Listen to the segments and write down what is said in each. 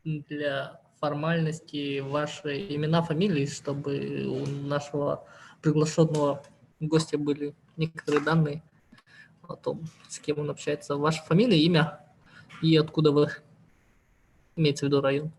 для формальности ваши имена, фамилии, чтобы у нашего приглашенного гостя были некоторые данные о том, с кем он общается. Ваша фамилия, имя и откуда вы, имеется в виду район.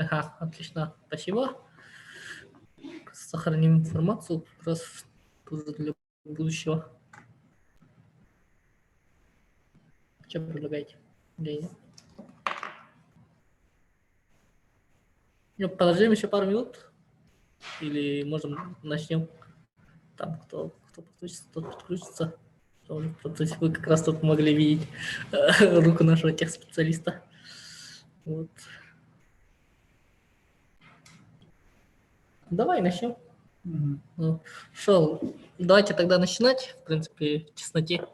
Ага, отлично, спасибо. Сохраним информацию как раз тоже для будущего. Что предлагаете? Или нет? Подождем еще пару минут или можем начнем? Там кто подключится, тот подключится. То есть вы как раз тут могли видеть руку нашего техспециалиста. Вот. Давай начнем. Ну, что, давайте тогда начинать, в принципе, в тесноте.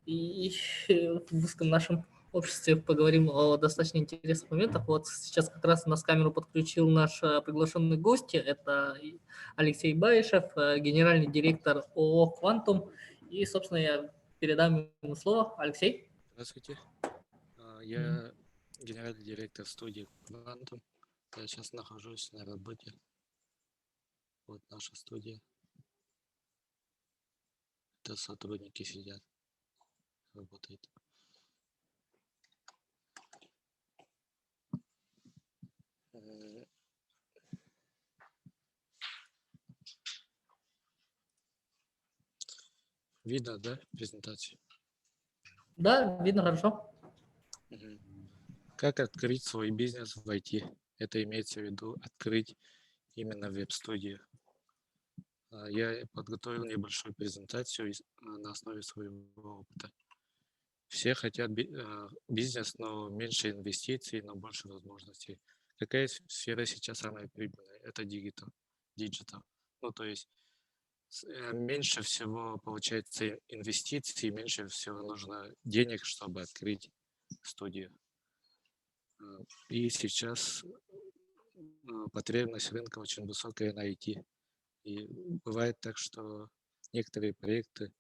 И в узком нашем обществе поговорим о достаточно интересных моментах. Вот сейчас как раз у нас камеру подключил наш приглашенный гость. Это Алексей Баишев, генеральный директор ООО «Квантум». И, собственно, я передам ему слово. Алексей. Здравствуйте. Я генеральный директор студии Quantum. Я сейчас нахожусь на работе. Вот наша студия. Это сотрудники сидят, работают. Видно, да, презентацию? Да, видно хорошо. Как открыть свой бизнес в IT? Это имеется в виду открыть именно веб-студию. Я подготовил небольшую презентацию на основе своего опыта. Все хотят бизнес, но меньше инвестиций, но больше возможностей. Какая сфера сейчас самая прибыльная? Это диджитал. Ну, то есть меньше всего получается инвестиций, меньше всего нужно денег, чтобы открыть студию. И сейчас потребность рынка очень высокая на IT. И бывает так, что некоторые проекты,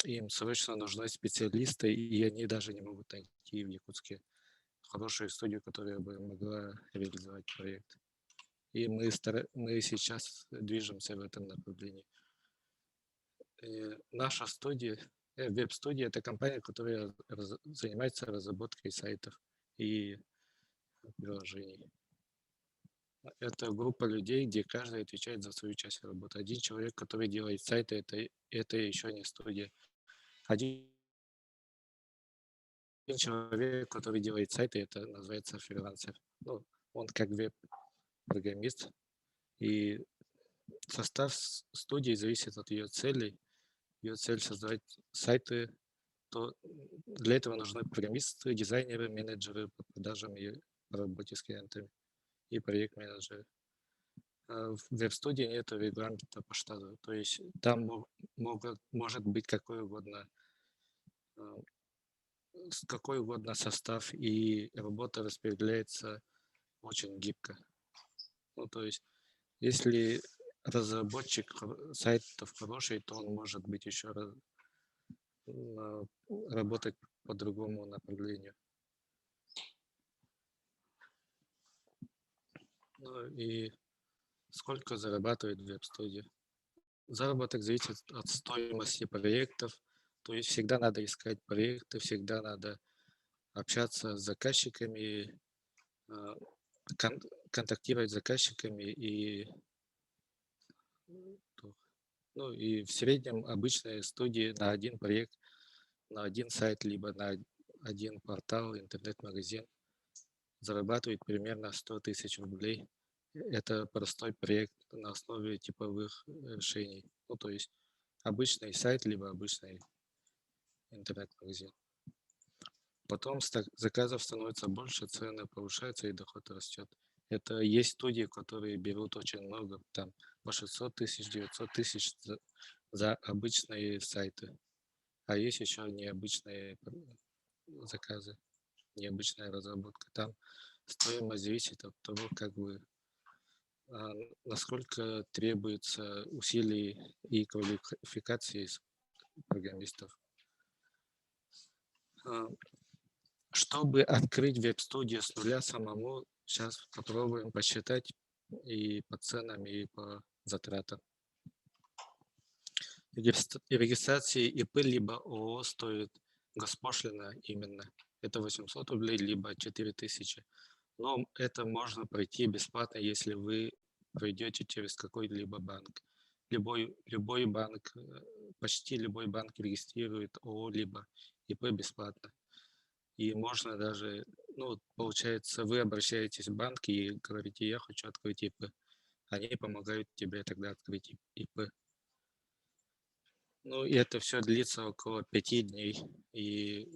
им срочно нужны специалисты, и они даже не могут найти в Якутске хорошую студию, которая бы могла реализовать проект. И мы сейчас движемся в этом направлении. Наша студия, веб-студия, это компания, которая занимается разработкой сайтов и приложений. Это группа людей, где каждый отвечает за свою часть работы. Один человек, который делает сайты, это еще не студия. Один человек, который делает сайты, это называется фрилансер. Ну, он как веб-программист. И состав студии зависит от ее целей. Ее цель создавать сайты, то для этого нужны программисты, дизайнеры, менеджеры по продажам и по работе с клиентами и проект-менеджеры. В веб-студии нет регламента по штату, то есть там может быть какой угодно состав, и работа распределяется очень гибко. Ну, то есть если разработчик сайтов хороший, то он может быть еще работать по другому направлению. Ну и сколько зарабатывает веб-студия? Заработок зависит от стоимости проектов, то есть всегда надо искать проекты, всегда надо общаться с заказчиками, контактировать с заказчиками и, ну, и в среднем обычные студии на один проект, на один сайт, либо на один портал, интернет-магазин зарабатывает примерно 100 тысяч рублей. Это простой проект на основе типовых решений. Ну, то есть обычный сайт, либо обычный интернет-магазин. Потом заказов становится больше, цены повышаются и доход растет. Это есть студии, которые берут очень много, там по 600 тысяч, 900 тысяч за обычные сайты. А есть еще необычные заказы, необычная разработка. Там стоимость зависит от того, как бы насколько требуется усилий и квалификации программистов. Чтобы открыть веб-студию с нуля самому, сейчас попробуем посчитать и по ценам, и по затратам. Регистрации ИП либо ООО стоит госпошлина именно. Это 800 рублей, либо 4000. Но это можно пройти бесплатно, если вы пройдете через какой-либо банк. Любой банк, почти любой банк регистрирует ООО либо ИП бесплатно. И можно даже, ну, получается, вы обращаетесь в банк и говорите, я хочу открыть ИП. Они помогают тебе тогда открыть ИП. Ну, и это все длится около 5 дней. И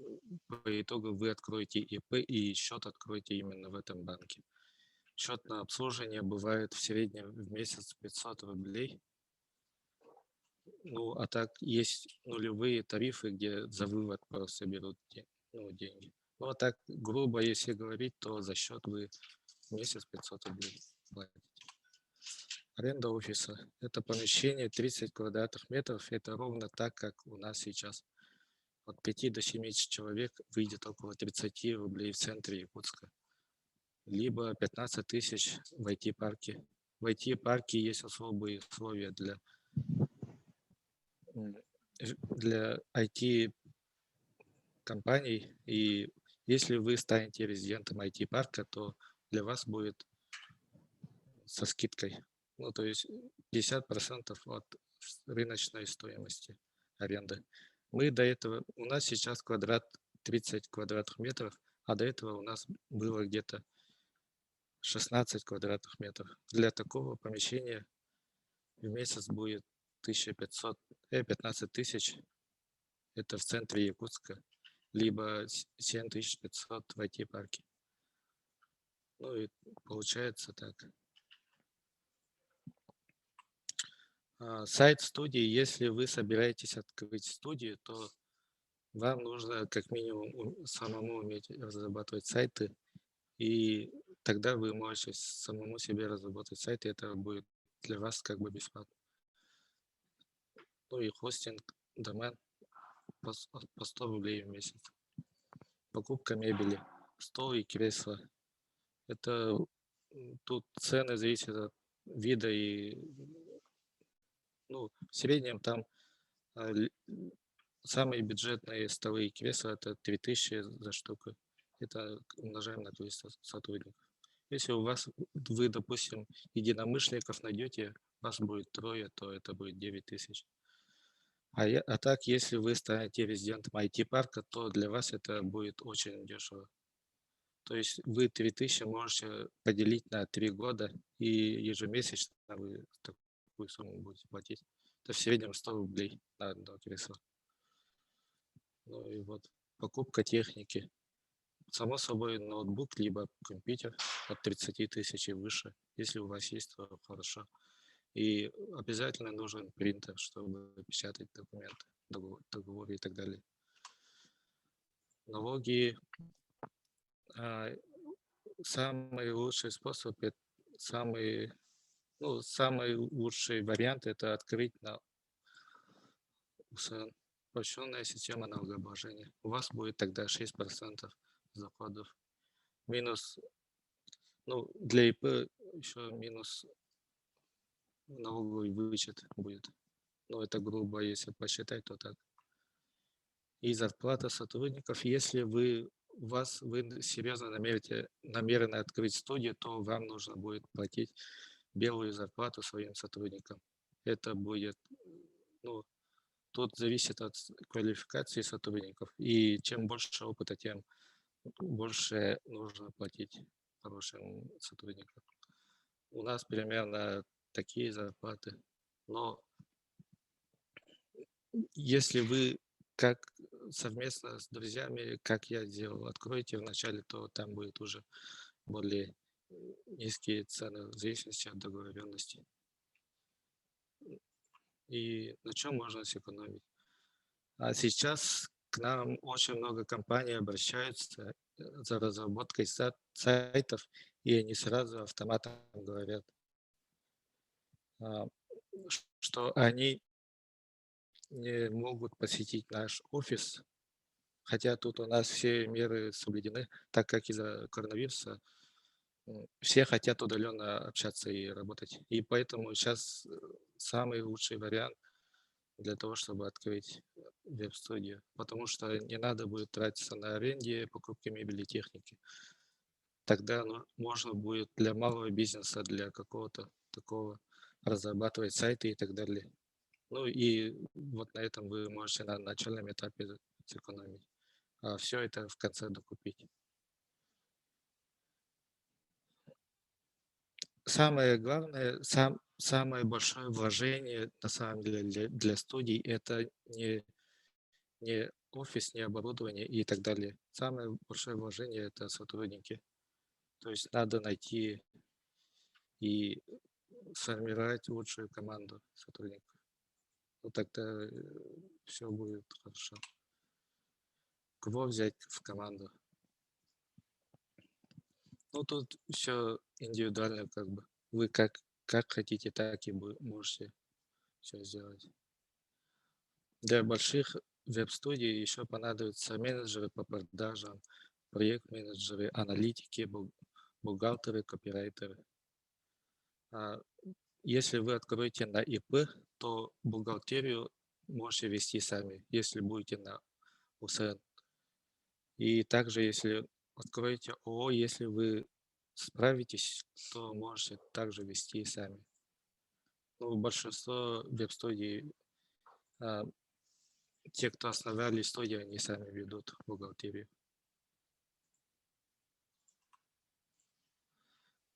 по итогу вы откроете ИП и счет откроете именно в этом банке. Счет на обслуживание бывает в среднем в месяц 500 рублей. Ну, а так есть нулевые тарифы, где за вывод просто берут деньги. Ну, а так, грубо если говорить, то за счет вы в месяц 500 рублей платите. Аренда офиса. Это помещение 30 квадратных метров. Это ровно так, как у нас сейчас. От 5 до 7 человек выйдет около 30 рублей в центре Якутска. Либо 15 тысяч в IT-парке. В IT-парке есть особые условия для IT-компаний. И если вы станете резидентом IT-парка, то для вас будет со скидкой. Ну, то есть 50% от рыночной стоимости аренды. Мы до этого, у нас сейчас 30 квадратных метров, а до этого у нас было где-то 16 квадратных метров. Для такого помещения в месяц будет 1500, 15 тысяч, это в центре Якутска, либо 7500 в IT-парке. Ну и получается так. Сайт студии, если вы собираетесь открыть студию, то вам нужно как минимум самому уметь разрабатывать сайты, и тогда вы можете самому себе разработать сайт, и это будет для вас как бы бесплатно. Ну и хостинг, домен по 100 рублей в месяц. Покупка мебели, стол и кресло. Это тут цены зависят от вида и, ну, в среднем там самые бюджетные столы и кресла это 3000 за штуку. Это умножаем на 300 сотрудников. Если у вас, вы, допустим, единомышленников найдете, вас будет трое, то это будет 9000. А так, если вы станете резидентом IT-парка, то для вас это будет очень дешево. То есть вы 3000 можете поделить на 3 года, и ежемесячно вы такую сумму будете платить. Это в среднем 100 рублей на одно кресло. Ну и вот покупка техники. Само собой, ноутбук, либо компьютер от 30 тысяч и выше. Если у вас есть, то хорошо. И обязательно нужен принтер, чтобы печатать документы, договоры и так далее. Налоги. Самый лучший способ, самый лучший вариант это открыть на УСН, упрощенная система налогообложения. У вас будет тогда 6% доходов. Минус, ну, для ИП еще минус налоговый вычет будет. Ну, это грубо, если посчитать, то так. И зарплата сотрудников, если вы вы серьезно намерены открыть студию, то вам нужно будет платить белую зарплату своим сотрудникам. Это будет, ну, тут зависит от квалификации сотрудников. И чем больше опыта, тем больше нужно платить хорошим сотрудникам. У нас примерно такие зарплаты. Но если вы как совместно с друзьями, как я делал, откроете вначале, то там будет уже более низкие цены в зависимости от договоренности. И на чем можно сэкономить? А сейчас к нам очень много компаний обращаются за разработкой сайтов, и они сразу автоматом говорят, а, что они не могут посетить наш офис, хотя тут у нас все меры соблюдены, так как из-за коронавируса все хотят удаленно общаться и работать. И поэтому сейчас самый лучший вариант для того, чтобы открыть веб-студию, потому что не надо будет тратиться на аренде, покупки мебели, техники. Тогда можно будет для малого бизнеса, для какого-то такого разрабатывать сайты и так далее. Ну и вот на этом вы можете на начальном этапе сэкономить, а все это в конце докупить. Самое главное, самое большое вложение на самом деле для студий это не офис, не оборудование и так далее. Самое большое вложение это сотрудники. То есть надо найти и сформировать лучшую команду сотрудников. Вот тогда все будет хорошо. Кого взять в команду? Ну, тут все индивидуально, как бы. Вы как хотите, так и можете все сделать. Для больших веб-студий еще понадобятся менеджеры по продажам, проект-менеджеры, аналитики, бухгалтеры, копирайтеры. А если вы откроете на ИП, то бухгалтерию можете вести сами, если будете на УСН. И также, если откроете ООО, если вы справитесь, то можете также вести сами. Ну, большинство веб-студий, а, те, кто основали студии, они сами ведут бухгалтерию.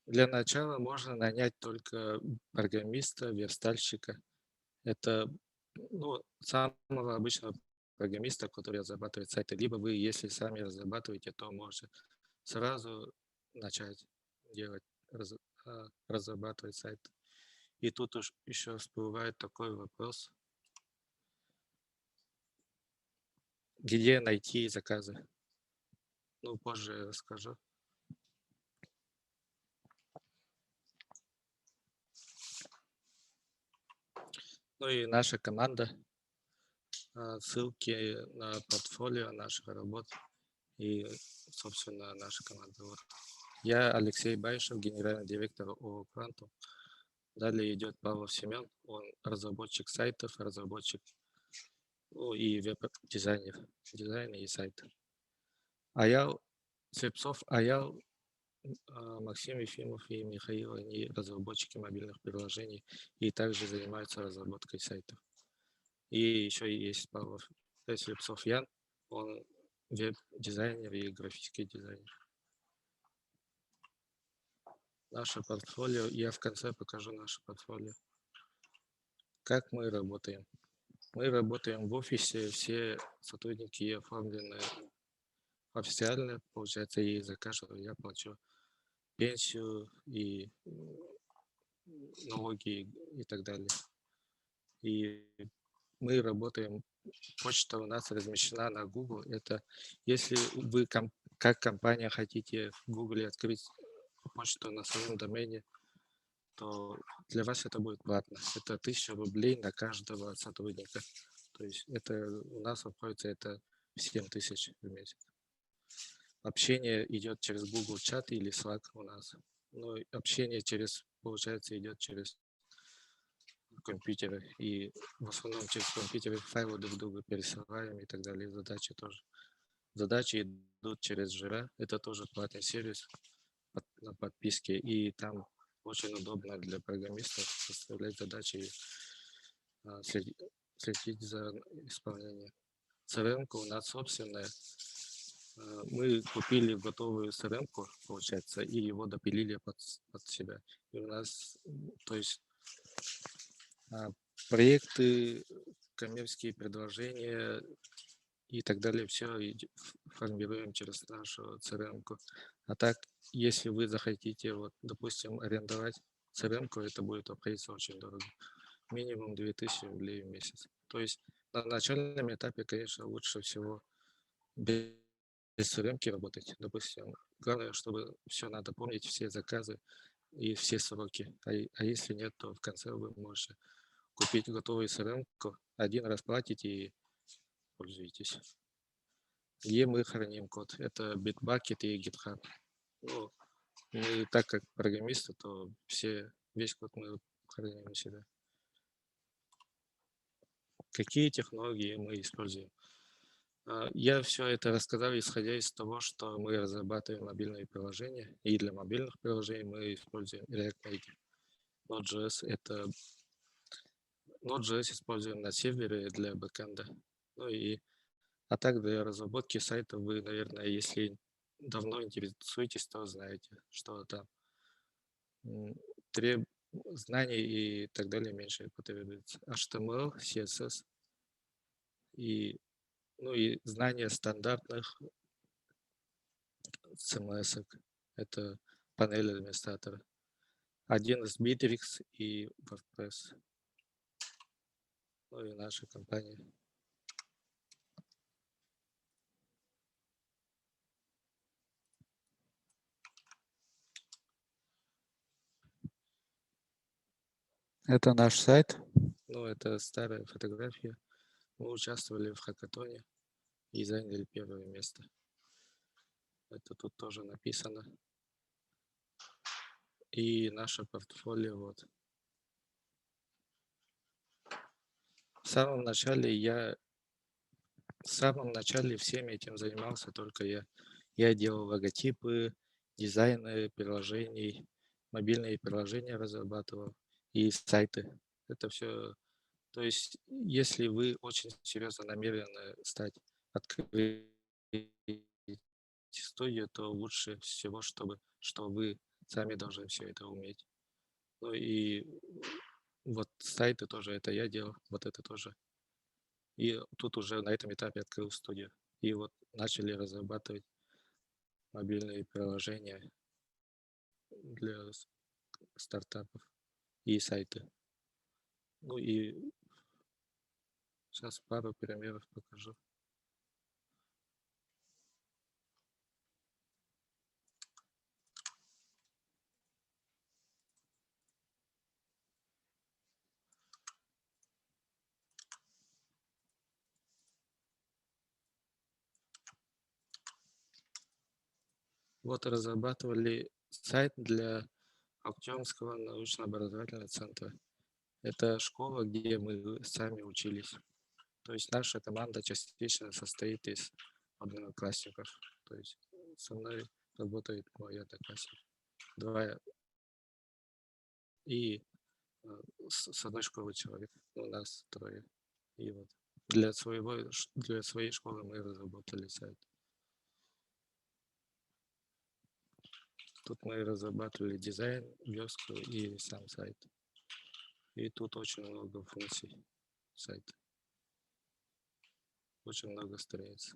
Для начала можно нанять только программиста, верстальщика. Это самого обычного программиста, который разрабатывает сайты. Либо вы, если сами разрабатываете, то можете сразу начать делать, разрабатывать сайт. И тут уж еще всплывает такой вопрос, где найти заказы. Ну, позже расскажу. Ну и наша команда, ссылки на портфолио наших работ и, собственно, наша команда. Вот. Я Алексей Байшев, генеральный директор ООО «Квантум». Далее идет Павлов Семен, он разработчик сайтов, разработчик и веб-дизайнер, дизайна и сайта. Аял Слепцов, Аял, Максим Ефимов и Михаил, они разработчики мобильных приложений и также занимаются разработкой сайтов. И еще есть Павлов Слепцов Ян, он веб-дизайнер и графический дизайнер. Наше портфолио, я в конце покажу наше портфолио. Как мы работаем? Мы работаем в офисе, все сотрудники оформлены официально, получается, и за каждого я плачу пенсию и налоги и так далее. И мы работаем, почта у нас размещена на Google. Это если вы как компания хотите в Google открыть почту на своем домене, то для вас это будет платно. Это 1000 рублей на каждого сотрудника. То есть это у нас обходится это 7000 в месяц. Общение идет через Google чат или Slack у нас. Но общение получается, идет через компьютеры. И в основном через компьютеры файлы друг другу пересылаем и так далее. Задачи тоже. Задачи идут через Jira. Это тоже платный сервис на подписке. И там очень удобно для программистов составлять задачи и следить за исполнением. CRM у нас собственная. Мы купили готовую CRM, получается, и его допилили под себя. И у нас, то есть, проекты, коммерческие предложения и так далее, все формируем через нашу CRM. А так, если вы захотите, вот, допустим, арендовать CRM, это будет обходиться очень дорого. Минимум 2000 рублей в месяц. То есть на начальном этапе, конечно, лучше всего без CRM работать. Допустим, главное, чтобы все надо помнить, все заказы и все сроки. А если нет, то в конце вы можете купить готовую CRM, один раз платите и пользуйтесь. Где мы храним код? Это Bitbucket и GitHub. Ну, мы, так как программисты, то весь код мы храним у себя. Какие технологии мы используем? Я все это рассказал, исходя из того, что мы разрабатываем мобильные приложения, и для мобильных приложений мы используем React Native. Node.js используем на сервере для бэкэнда. А так для разработки сайта вы, наверное, если давно интересуетесь, то знаете, что там знаний и так далее меньше потребуется. HTML, CSS и знание стандартных CMS. Это панель администратора. Один из Bittrex и WordPress. И наша компания. Это наш сайт. Это старая фотография. Мы участвовали в хакатоне и заняли первое место. Это тут тоже написано. И наше портфолио вот. В самом начале всем этим занимался только я. Я делал логотипы, дизайны приложений, мобильные приложения разрабатывал и сайты. Это все. То есть, если вы очень серьезно намерены открыть студию, то лучше всего, что вы сами должны все это уметь. И вот сайты тоже это я делал, вот это тоже. И тут уже на этом этапе открыл студию. И вот начали разрабатывать мобильные приложения для стартапов и сайты. И сейчас пару примеров покажу. Вот разрабатывали сайт для Актемского научно-образовательного центра. Это школа, где мы сами учились. То есть наша команда частично состоит из одноклассников. То есть со мной работает мой одноклассник. И с одной школы человек. У нас трое. И вот для своей школы мы разработали сайт. Тут мы разрабатывали дизайн, верстку и сам сайт. И тут очень много функций сайта. Очень много страниц.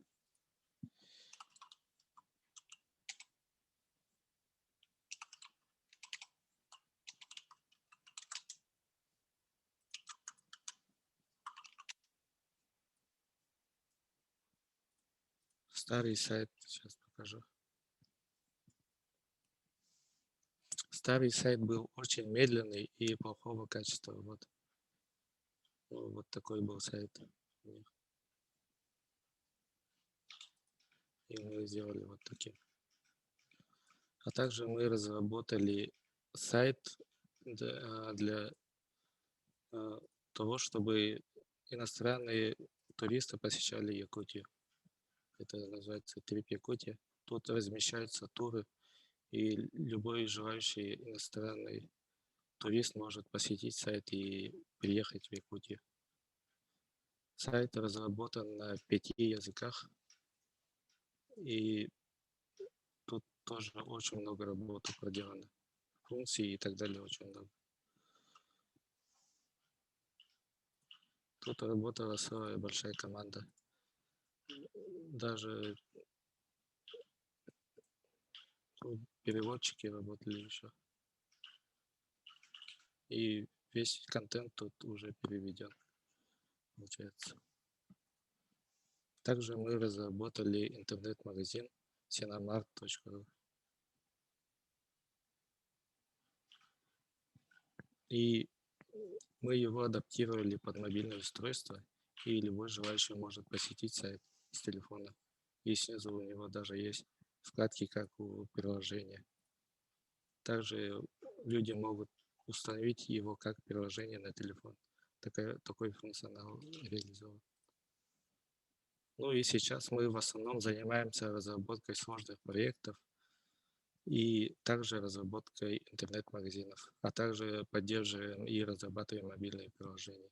Старый сайт, сейчас покажу. Старый сайт был очень медленный и плохого качества. Вот такой был сайт. И мы сделали вот таким. А также мы разработали сайт для того, чтобы иностранные туристы посещали Якутию. Это называется Trip Якутия. Тут размещаются туры, и любой желающий иностранный турист может посетить сайт и приехать в Якутию. Сайт разработан на 5 языках, и тут тоже очень много работы проделано. Функций и так далее очень много. Тут работала целая большая команда. Даже тут переводчики работали еще. И весь контент тут уже переведен, получается. Также мы разработали интернет-магазин cinemart.ru. И мы его адаптировали под мобильное устройство, и любой желающий может посетить сайт с телефона. И снизу у него даже есть вкладки, как у приложения. Также люди могут установить его как приложение на телефон. Такой функционал реализован. Ну и сейчас мы в основном занимаемся разработкой сложных проектов и также разработкой интернет-магазинов, а также поддерживаем и разрабатываем мобильные приложения.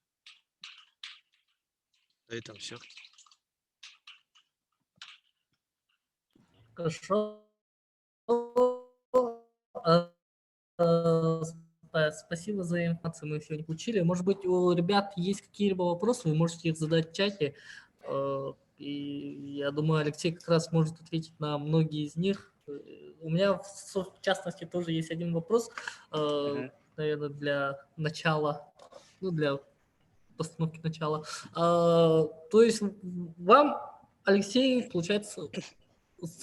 На этом все. Хорошо. Спасибо за информацию, мы сегодня получили. Может быть, у ребят есть какие-либо вопросы, вы можете их задать в чате. И я думаю, Алексей как раз может ответить на многие из них. У меня, в частности, тоже есть один вопрос, наверное, для начала, ну, для постановки начала. То есть вам, Алексей, получается, с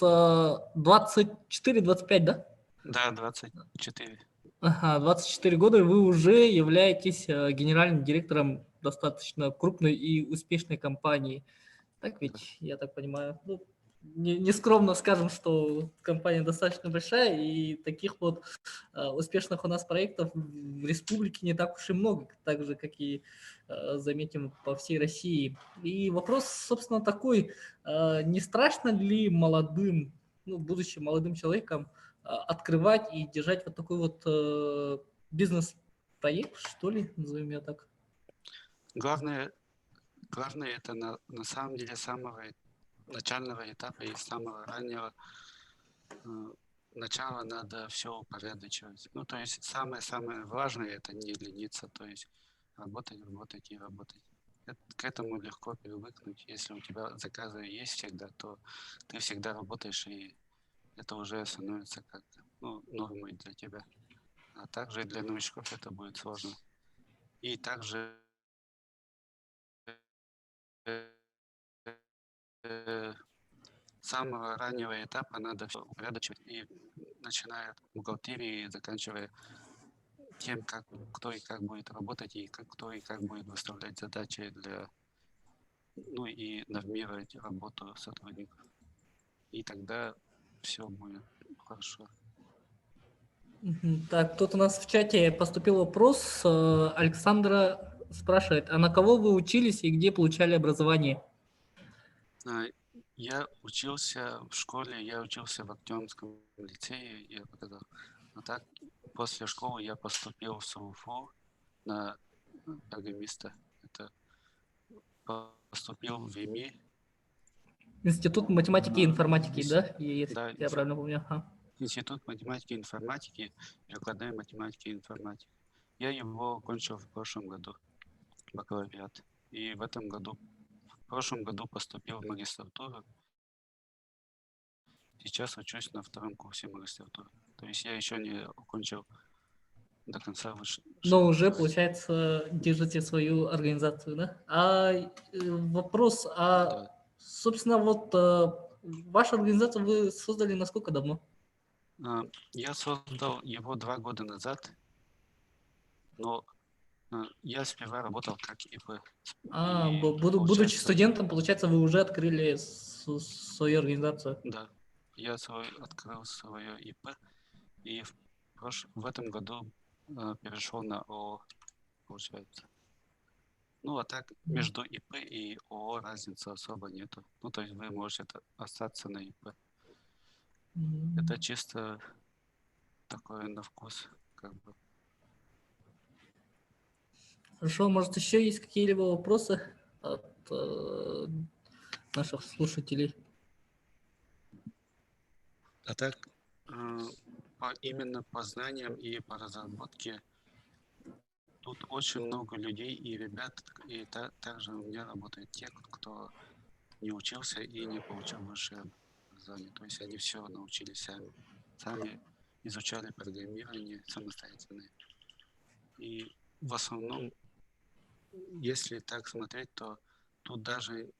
24-25, да? Да, 24. Ага, 24 года, и вы уже являетесь генеральным директором достаточно крупной и успешной компании. Так ведь, я так понимаю. Ну, не скромно скажем, что компания достаточно большая, и таких вот успешных у нас проектов в республике не так уж и много, так же, как и заметим по всей России. И вопрос, собственно, такой, не страшно ли молодым, ну, будучи молодым человеком, открывать и держать вот такой вот бизнес-проект, что ли, назовем я так? Главное это на самом деле самого начального этапа и самого раннего начала надо все упорядочивать. Ну, то есть самое-самое важное это не лениться, то есть работать, работать и работать. К этому легко привыкнуть. Если у тебя заказы есть всегда, то ты всегда работаешь, и это уже становится как нормой для тебя. А также для новичков это будет сложно. И также с самого раннего этапа надо все упорядочивать, и начиная от бухгалтерии, заканчивая тем, кто и как будет работать, и кто и как будет выставлять задачи ну и нормировать работу сотрудников. И тогда все будет хорошо. Так, тут у нас в чате поступил вопрос. Александра спрашивает, а на кого вы учились и где получали образование? Я учился в школе, я учился в Актёмском лицее, я показал. А так, после школы я поступил в СУФУ на программиста. Это поступил в ИМИ. Институт математики и информатики, да? Если Да, я правильно помню. Ага. Институт математики и информатики, прикладной математики и информатики. Я его окончил в прошлом году, бакалавриат. И в прошлом году поступил в магистратуру. Сейчас учусь на 2-м курсе магистратуры. То есть я еще не окончил до конца высшее Но уже, образование. получается, держите свою организацию, да? Вопрос, Да. собственно, вот вашу организацию вы создали насколько давно? Я создал его 2 года назад, но я сперва работал как ИП. И Будучи получается, студентом, получается, вы уже открыли свою организацию? да, я открыл свое ИП, и в этом году перешел на ООО, получается. Ну, а так между ИП и ООО разницы особо нету. Ну, то есть вы можете остаться на ИП. Это чисто такое на вкус, как бы. Хорошо, может, еще есть какие-либо вопросы от наших слушателей? А так, именно по знаниям и по разработке тут очень много людей и ребят, и также у меня работают те, кто не учился и не получил высшее образование. То есть они все научились сами изучали программирование самостоятельно. И в основном, если так смотреть, то тут даже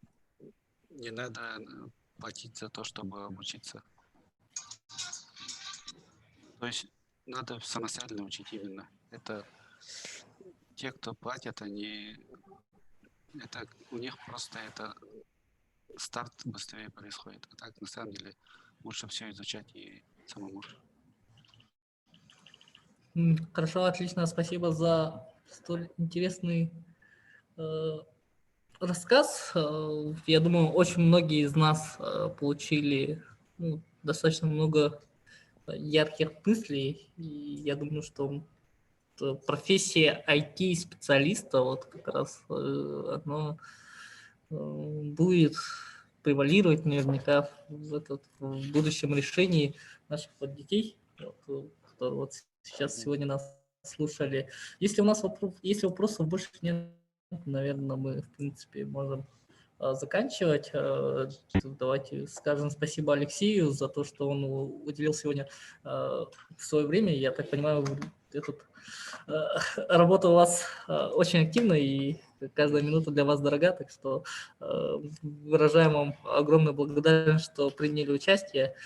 не надо платить за то, чтобы обучиться. То есть надо самостоятельно учить именно. Это те, кто платят, у них просто это старт быстрее происходит. А так, на самом деле, лучше все изучать и самому. Хорошо, отлично, спасибо за столь интересный рассказ. Я думаю, очень многие из нас получили достаточно много ярких мыслей, и я думаю, что профессия IT-специалиста, вот как раз оно будет превалировать наверняка в будущем решении наших вот детей, которые вот сейчас сегодня нас слушали. Если у нас если вопросов больше нет, наверное, мы, в принципе, можем заканчивать. Давайте скажем спасибо Алексею за то, что он уделил сегодня свое время. Я так понимаю, работа у вас очень активна, и каждая минута для вас дорога, так что выражаем вам огромную благодарность, что приняли участие,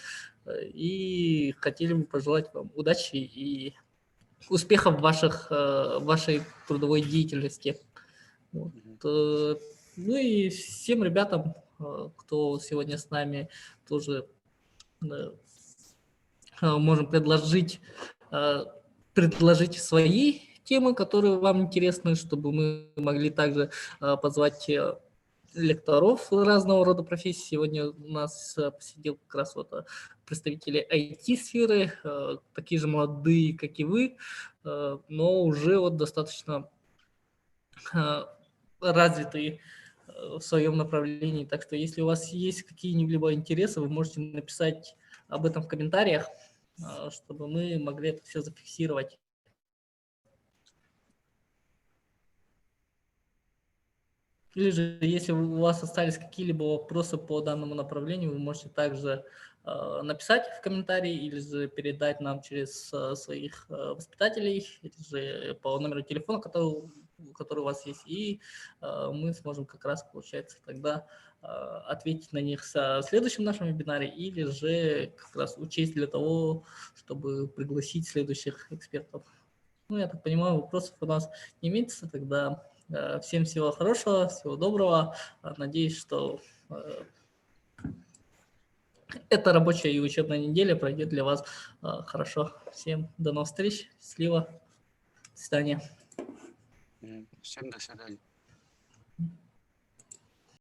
и хотели бы пожелать вам удачи и успехов в вашей трудовой деятельности. Вот. Ну и всем ребятам, кто сегодня с нами, тоже можем предложить свои темы, которые вам интересны, чтобы мы могли также позвать лекторов разного рода профессий. Сегодня у нас посидел как раз вот представители IT-сферы, такие же молодые, как и вы, но уже вот достаточно развитые в своем направлении. Так что если у вас есть какие-либо интересы, вы можете написать об этом в комментариях, чтобы мы могли это все зафиксировать. Или же, если у вас остались какие-либо вопросы по данному направлению, вы можете также написать в комментарии или же передать нам через своих воспитателей, или же по номеру телефона, который у вас есть, и мы сможем как раз, получается, тогда ответить на них в следующем нашем вебинаре, или же как раз учесть для того, чтобы пригласить следующих экспертов. Ну, я так понимаю, вопросов у нас не имеется, тогда всем всего хорошего, всего доброго. Надеюсь, что эта рабочая и учебная неделя пройдет для вас хорошо. Всем до новых встреч, счастливо, до свидания. Всем до свидания.